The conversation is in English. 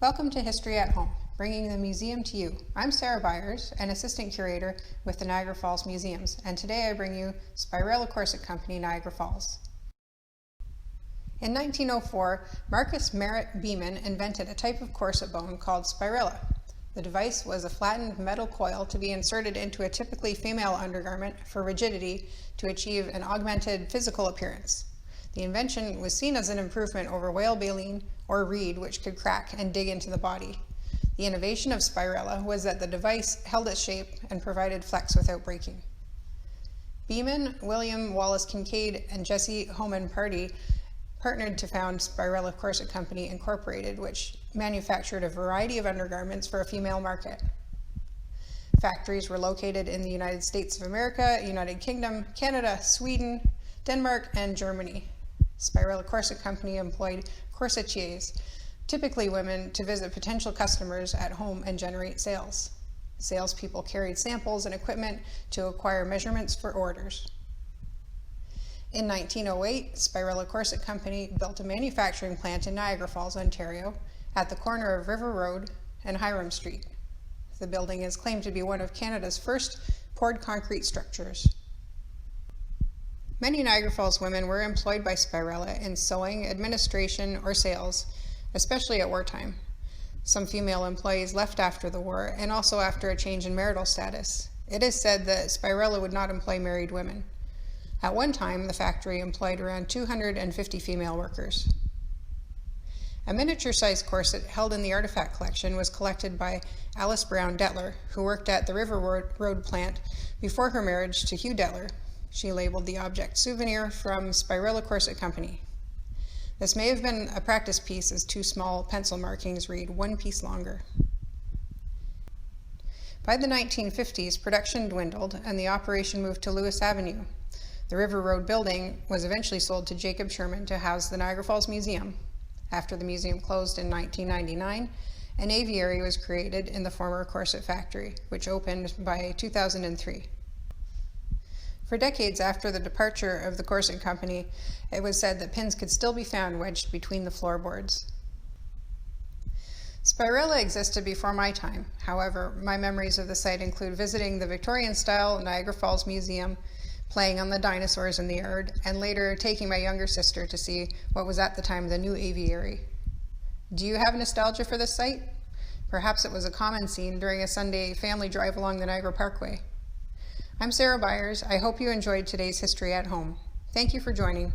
Welcome to History at Home, bringing the museum to you. I'm Sarah Byers, an assistant curator with the Niagara Falls Museums, and today I bring you Spirella Corset Company, Niagara Falls. In 1904, Marcus Merritt Beeman invented a type of corset bone called spirella. The device was a flattened metal coil to be inserted into a typically female undergarment for rigidity to achieve an augmented physical appearance. The invention was seen as an improvement over whale baleen or reed, which could crack and dig into the body. The innovation of spirella was that the device held its shape and provided flex without breaking. Beeman, William Wallace Kincaid, and Jesse Homan Pardee partnered to found Spirella Corset Company Incorporated, which manufactured a variety of undergarments for a female market. Factories were located in the United States of America, United Kingdom, Canada, Sweden, Denmark, and Germany. Spirella Corset Company employed corsetiers, typically women, to visit potential customers at home and generate sales. Salespeople carried samples and equipment to acquire measurements for orders. In 1908, Spirella Corset Company built a manufacturing plant in Niagara Falls, Ontario, at the corner of River Road and Hiram Street. The building is claimed to be one of Canada's first poured concrete structures. Many Niagara Falls women were employed by Spirella in sewing, administration, or sales, especially at wartime. Some female employees left after the war and also after a change in marital status. It is said that Spirella would not employ married women. At one time, the factory employed around 250 female workers. A miniature-sized corset held in the artifact collection was collected by Alice Brown Detler, who worked at the River Road plant before her marriage to Hugh Detler. She labeled the object "Souvenir from Spirella Corset Company." This may have been a practice piece, as two small pencil markings read "one piece longer." By the 1950s, production dwindled and the operation moved to Lewis Avenue. The River Road building was eventually sold to Jacob Sherman to house the Niagara Falls Museum. After the museum closed in 1999, an aviary was created in the former corset factory, which opened by 2003. For decades after the departure of the Corset Company, it was said that pins could still be found wedged between the floorboards. Spirella existed before my time. However, my memories of the site include visiting the Victorian-style Niagara Falls Museum, playing on the dinosaurs in the yard, and later taking my younger sister to see what was at the time the new aviary. Do you have nostalgia for this site? Perhaps it was a common scene during a Sunday family drive along the Niagara Parkway. I'm Sarah Byers. I hope you enjoyed today's History at Home. Thank you for joining.